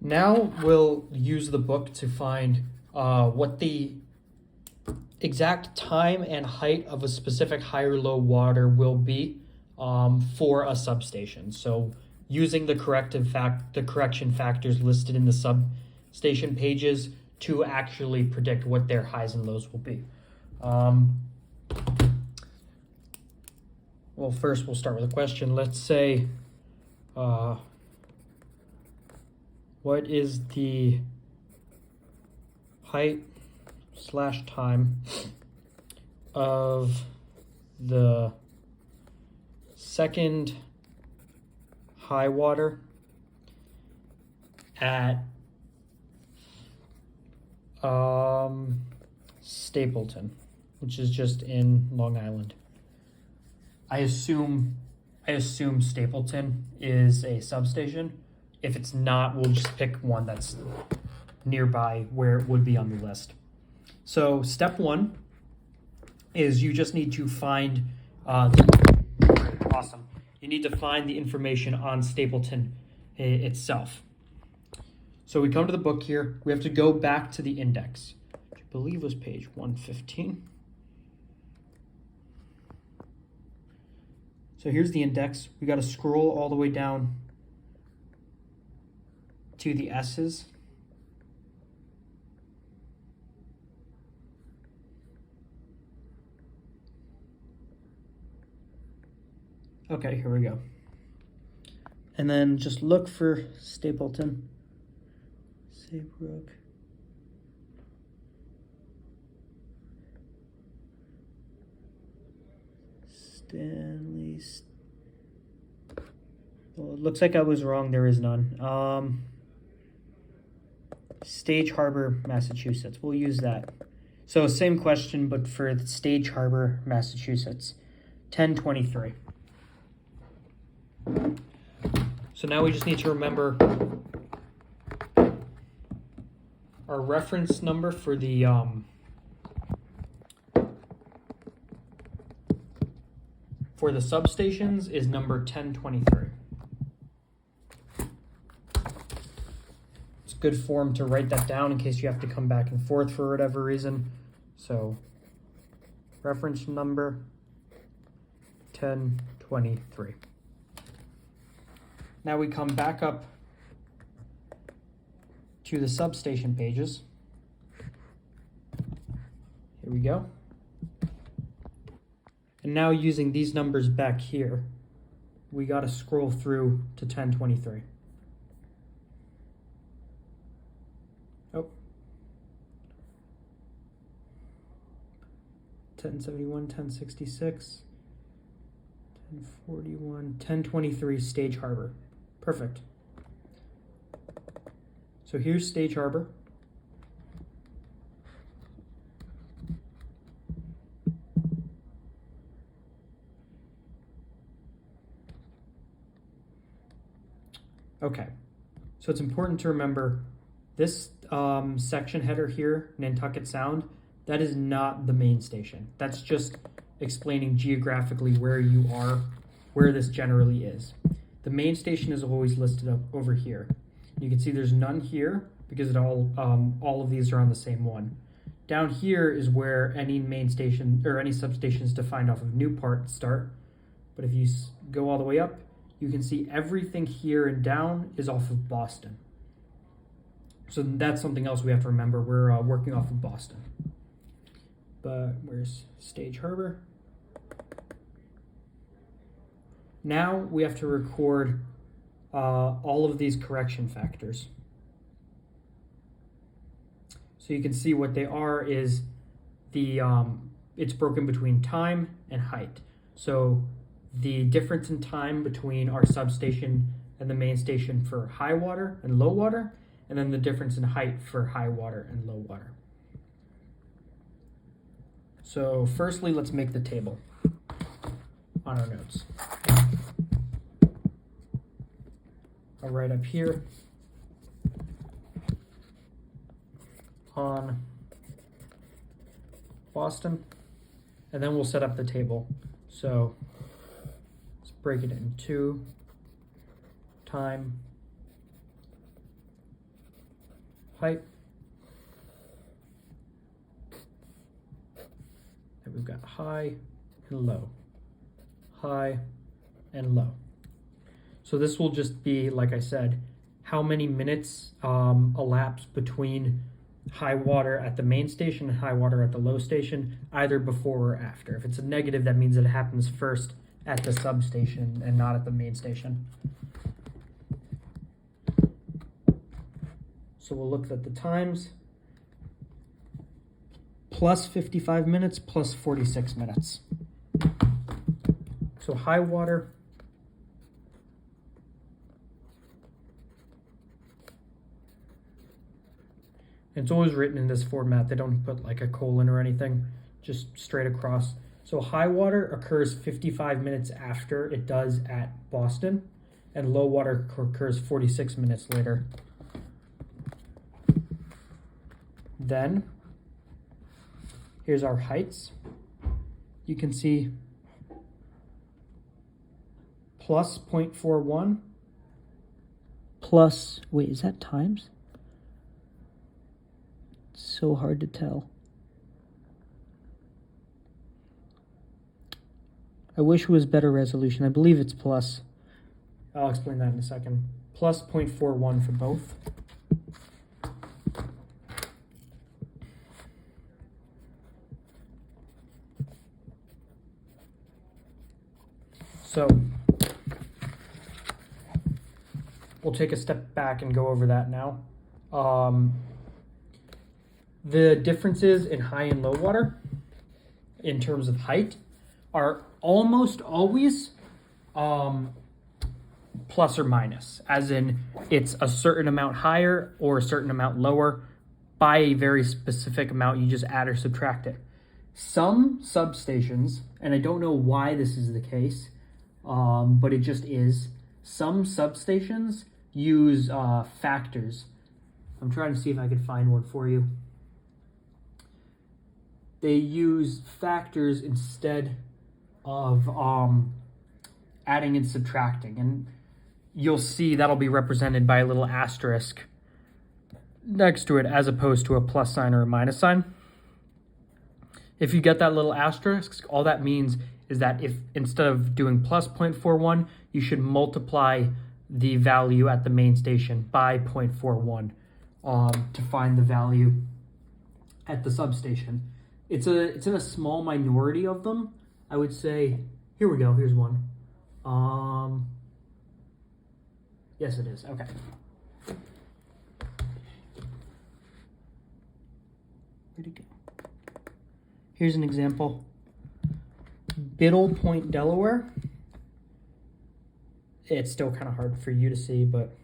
Now we'll use the book to find what the exact time and height of a specific high or low water will be for a substation. So using the correction factors listed in the substation pages to actually predict what their highs and lows will be. Well, first we'll start with a question. Let's say, what is the height / time of the second high water at Stapleton, which is just in Long Island. I assume Stapleton is a substation. If it's not, we'll just pick one that's nearby where it would be on the list. So step one is you just need to find awesome. You need to find the information on Stapleton itself. So we come to the book here. We have to go back to the index, which I believe was page 115. So here's the index. We got to scroll all the way down to the S's. Okay, here we go. And then just look for Stapleton. Saybrook. Stanley. Well, it looks like I was wrong. There is none. Stage Harbor, Massachusetts. We'll use that. So same question, but for Stage Harbor, Massachusetts. 1023. So now we just need to remember our reference number for the substations is number 1023. It's good form to write that down in case you have to come back and forth for whatever reason. So reference number 1023. Now we come back up to the substation pages. Here we go. And now using these numbers back here, we got to scroll through to 1023. Oh. 1071, 1066, 1041, 1023 Stage Harbor. Perfect. So here's Stage Harbor. Okay, so it's important to remember this section header here, Nantucket Sound, that is not the main station. That's just explaining geographically where you are, where this generally is. The main station is always listed up over here. You can see there's none here because it all of these are on the same one. Down here is where any main station or any substations defined off of Newport start. But if you go all the way up, you can see everything here and down is off of Boston. So that's something else we have to remember. We're working off of Boston. But where's Stage Harbor? Now we have to record all of these correction factors. So you can see what they are is the it's broken between time and height. So the difference in time between our substation and the main station for high water and low water, and then the difference in height for high water and low water. So firstly, let's make the table on our notes. I'll write up here on Boston, and then we'll set up the table. So let's break it into time height. And we've got high and low, high and low. So this will just be, like I said, how many minutes elapse between high water at the main station and high water at the low station, either before or after. If it's a negative, that means it happens first at the substation and not at the main station. So we'll look at the times. Plus 55 minutes, plus 46 minutes. So high water, it's always written in this format. They don't put like a colon or anything, just straight across. So high water occurs 55 minutes after it does at Boston, and low water occurs 46 minutes later. Then, here's our heights. You can see plus 0.41 plus, wait, is that times? So hard to tell. I wish it was better resolution. I believe it's plus. I'll explain that in a second. Plus 0.41 for both. So we'll take a step back and go over that now. The differences in high and low water in terms of height are almost always plus or minus, as in it's a certain amount higher or a certain amount lower. By a very specific amount, you just add or subtract it. Some substations, and I don't know why this is the case, but it just is, some substations use factors. I'm trying to see if I could find one for you. They use factors instead of adding and subtracting, and you'll see that'll be represented by a little asterisk next to it as opposed to a plus sign or a minus sign. If you get that little asterisk, all that means is that if instead of doing plus 0.41, you should multiply the value at the main station by 0.41 to find the value at the substation. It's in a small minority of them. I would say, here we go, here's one. Yes, it is, okay. Where'd it go? Here's an example. Biddle Point, Delaware. It's still kind of hard for you to see, but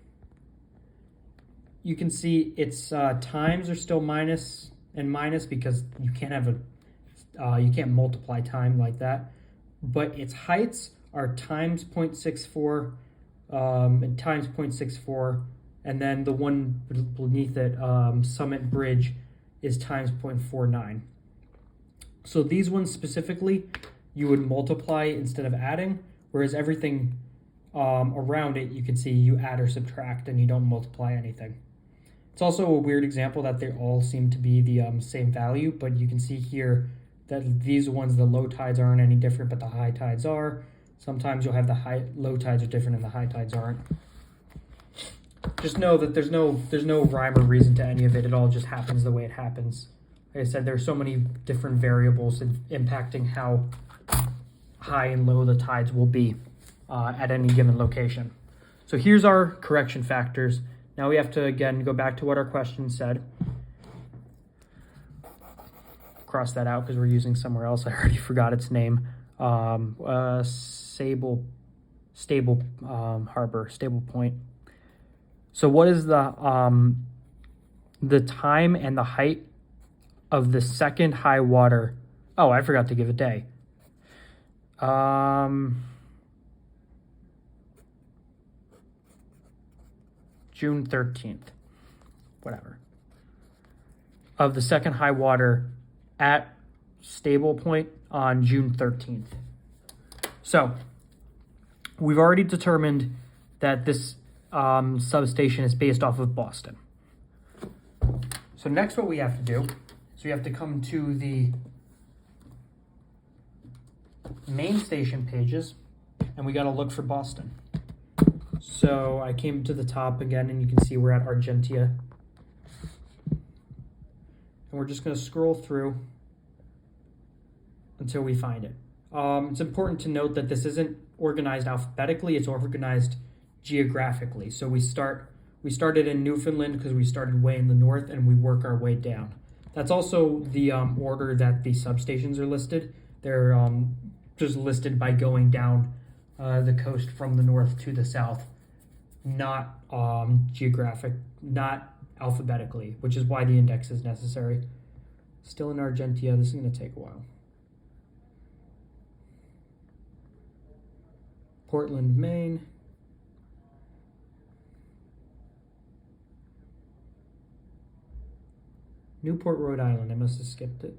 you can see its times are still minus and minus because you can't have you can't multiply time like that. But its heights are times 0.64 and times 0.64, and then the one beneath it, Summit Bridge, is times 0.49. So these ones specifically, you would multiply instead of adding, whereas everything around it, you can see you add or subtract and you don't multiply anything. It's also a weird example that they all seem to be the same value, but you can see here that these ones, the low tides aren't any different, but the high tides are. Sometimes you'll have the low tides are different and the high tides aren't. Just know that there's no rhyme or reason to any of it. It all just happens the way it happens. Like I said, there's so many different variables impacting how high and low the tides will be at any given location. So here's our correction factors. Now we have to, again, go back to what our question said. Cross that out because we're using somewhere else. I already forgot its name. Stable Harbor, Stable Point. So what is the time and the height of the second high water? Oh, I forgot to give a day. June 13th, whatever, of the second high water at Stable Point on June 13th. So we've already determined that this substation is based off of Boston. So next what we have to do is we have to come to the main station pages, and we got to look for Boston. So I came to the top again, and you can see we're at Argentia. And we're just going to scroll through until we find it. It's important to note that this isn't organized alphabetically, it's organized geographically. So we started in Newfoundland because we started way in the north, and we work our way down. That's also the order that the substations are listed. They're just listed by going down the coast from the north to the south, not not alphabetically, which is why the index is necessary. Still in Argentia, this is going to take a while. Portland, Maine. Newport, Rhode Island. I must have skipped it.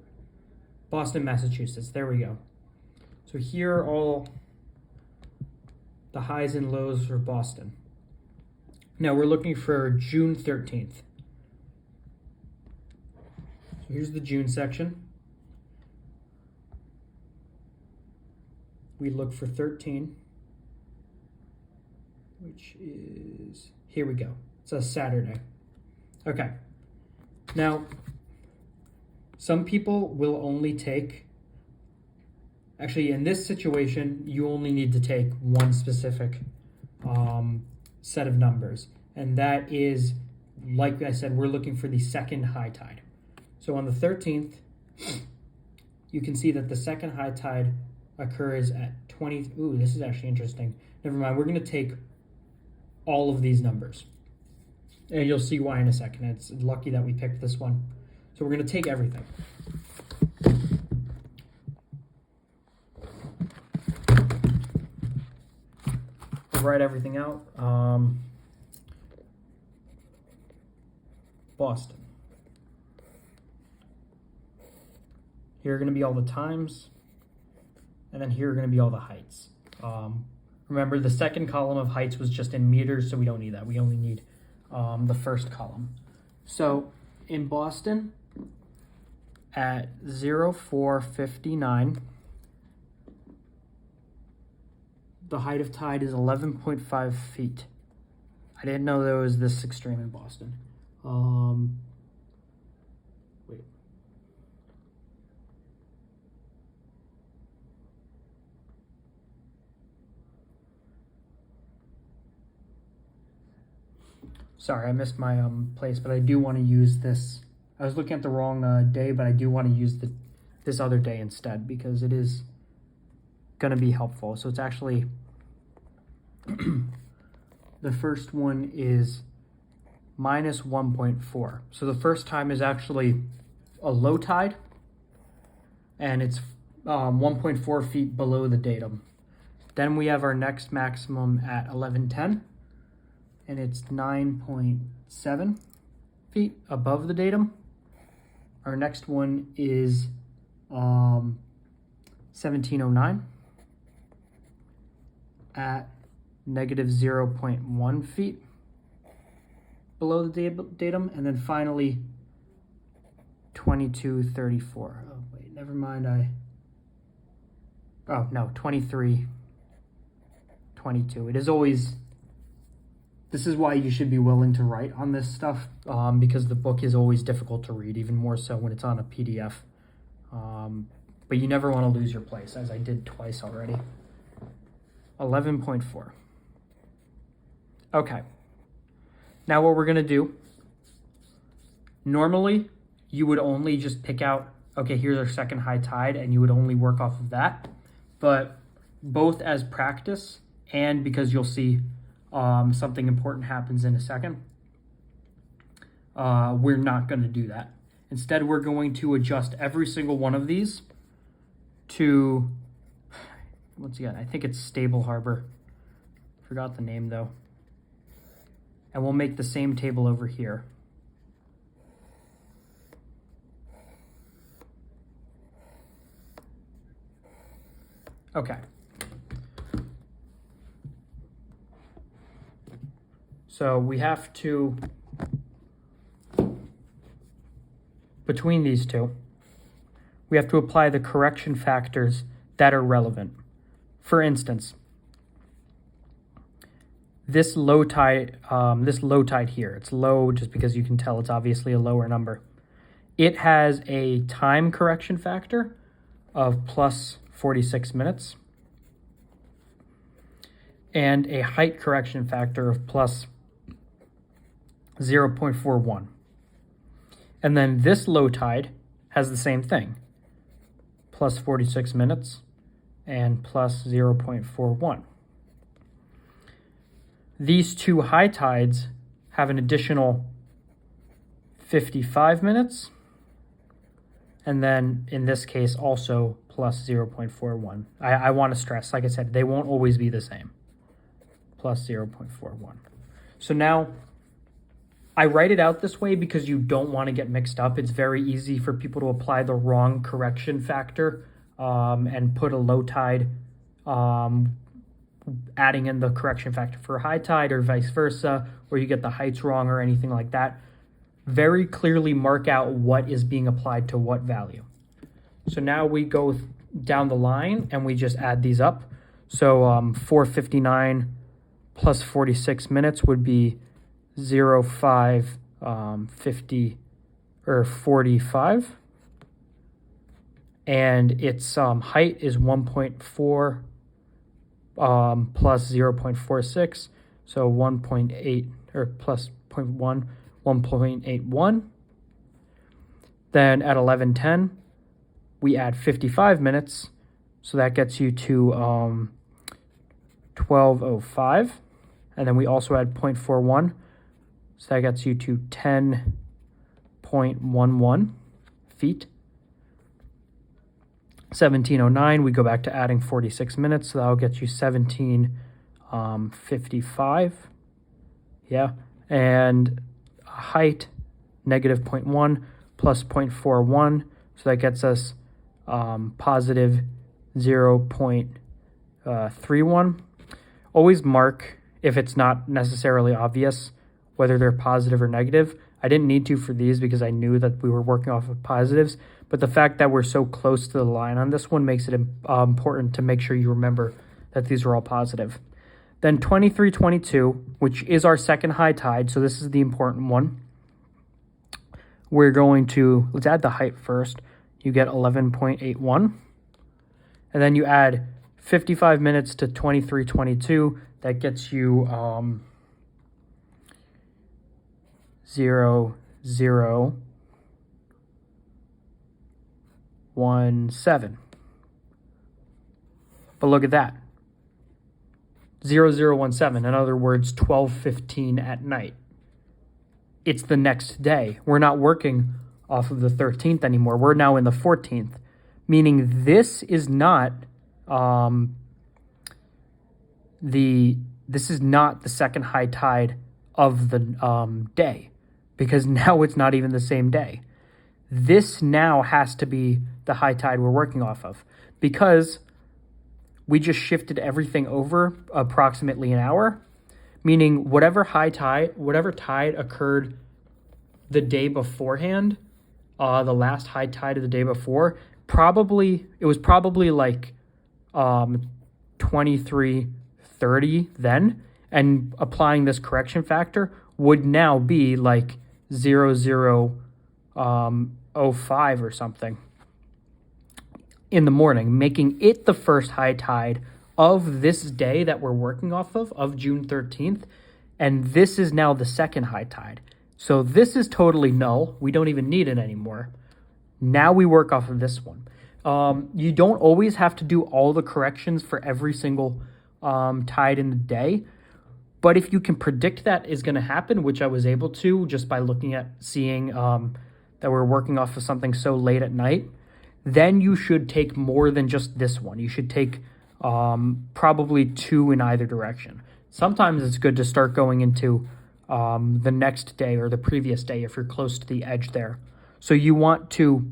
Boston, Massachusetts. There we go. So here are all the highs and lows for Boston. Now we're looking for June 13th. So here's the June section. We look for 13, which is, here we go. It's a Saturday. Okay. Now, some people will only take, actually in this situation, you only need to take one specific set of numbers. And that is, like I said, we're looking for the second high tide. So on the 13th, you can see that the second high tide occurs at 20. Ooh, this is actually interesting. Never mind, we're going to take all of these numbers. And you'll see why in a second. It's lucky that we picked this one. So we're going to take everything. We'll write everything out. Boston. Here are going to be all the times. And then here are going to be all the heights. Remember, the second column of heights was just in meters, so we don't need that. We only need the first column. So in Boston, at 04:59, the height of tide is 11.5 feet. I didn't know there was this extreme in Boston. Wait. Sorry, I missed my place, but I do want to use this. I was looking at the wrong day, but I do want to use this other day instead because it is going to be helpful. So it's actually, the first one is minus 1.4. So the first time is actually a low tide, and it's 1.4 feet below the datum. Then we have our next maximum at 11:10. And it's 9.7 feet above the datum. Our next one is 1709 at negative 0.1 feet below the datum. And then finally 2234. Oh, wait, never mind. 2322. It is always... This is why you should be willing to write on this stuff because the book is always difficult to read, even more so when it's on a PDF. But you never want to lose your place, as I did twice already. 11.4. Okay. Now what we're going to do, normally you would only just pick out, okay, here's our second high tide, and you would only work off of that. But both as practice and because you'll see something important happens in a second, we're not going to do that. Instead, we're going to adjust every single one of these to, once again, I think it's Stable Harbor. Forgot the name though. And we'll make the same table over here. Okay. So we have to between these two, we have to apply the correction factors that are relevant. For instance, this low tide here, it's low just because you can tell it's obviously a lower number. It has a time correction factor of plus 46 minutes and a height correction factor of plus 0.41. And then this low tide has the same thing, plus 46 minutes and plus 0.41. These two high tides have an additional 55 minutes, and then in this case also plus 0.41. I want to stress, like I said, they won't always be the same, plus 0.41. So now I write it out this way because you don't want to get mixed up. It's very easy for people to apply the wrong correction factor and put a low tide adding in the correction factor for high tide or vice versa, or you get the heights wrong or anything like that. Very clearly mark out what is being applied to what value. So now we go down the line and we just add these up. So 4:59 plus 46 minutes would be 0.550 or 45, and its height is 1.4 plus 0.46, so 1.8 or plus 0.1, 1.81. Then at 11:10 we add 55 minutes, so that gets you to 12:05, and then we also add 0.41, so that gets you to 10.11 feet. 17:09, we go back to adding 46 minutes, so that'll get you 17:55. Yeah, and height, negative 0.1 plus 0.41, so that gets us positive 0.31. Always mark, if it's not necessarily obvious, whether they're positive or negative. I didn't need to for these because I knew that we were working off of positives, but the fact that we're so close to the line on this one makes it important to make sure you remember that these are all positive. Then 23:22, which is our second high tide, so this is the important one. We're going to, let's add the height first. You get 11.81, and then you add 55 minutes to 23:22. That gets you 0.0017. But look at that. 0017, in other words, 12:15 at night. It's the next day. We're not working off of the 13th anymore. We're now in the 14th, meaning this is not this is not the second high tide of the day, because now it's not even the same day. This now has to be the high tide we're working off of, because we just shifted everything over approximately an hour, meaning whatever tide occurred the day beforehand, the last high tide of the day before, it was probably like 23:30 then, and applying this correction factor would now be like 00:05 or something in the morning, making it the first high tide of this day that we're working off of June 13th, and this is now the second high tide. So this is totally null. We don't even need it anymore. Now we work off of this one. You don't always have to do all the corrections for every single tide in the day, but if you can predict that is going to happen, which I was able to just by looking at seeing that we're working off of something so late at night, then you should take more than just this one. You should take probably two in either direction. Sometimes it's good to start going into the next day or the previous day if you're close to the edge there. So you want to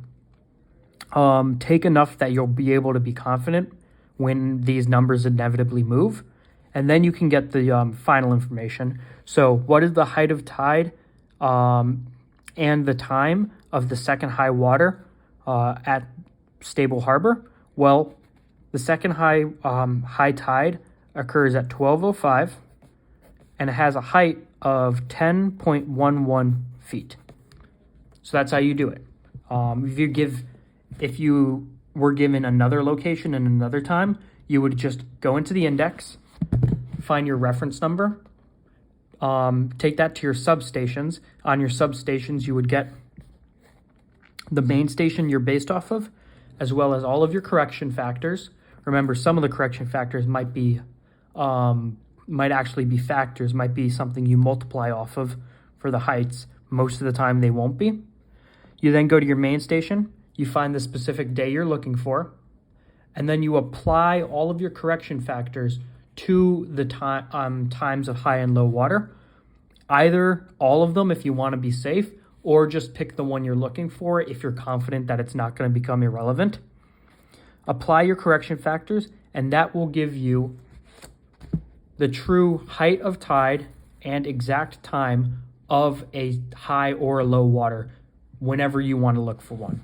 take enough that you'll be able to be confident when these numbers inevitably move, and then you can get the final information. So what is the height of tide? and the time of the second high water at Stable Harbor? Well, the second high tide occurs at 12:05, and it has a height of 10.11 feet. So that's how you do it. If you were given another location and another time, you would just go into the index, find your reference number, take that to your substations. On your substations, you would get the main station you're based off of, as well as all of your correction factors. Remember, some of the correction factors might actually be factors, might be something you multiply off of for the heights. Most of the time, they won't be. You then go to your main station, you find the specific day you're looking for, and then you apply all of your correction factors to the times of high and low water. Either all of them if you want to be safe, or just pick the one you're looking for if you're confident that it's not going to become irrelevant. Apply your correction factors, and that will give you the true height of tide and exact time of a high or a low water whenever you want to look for one.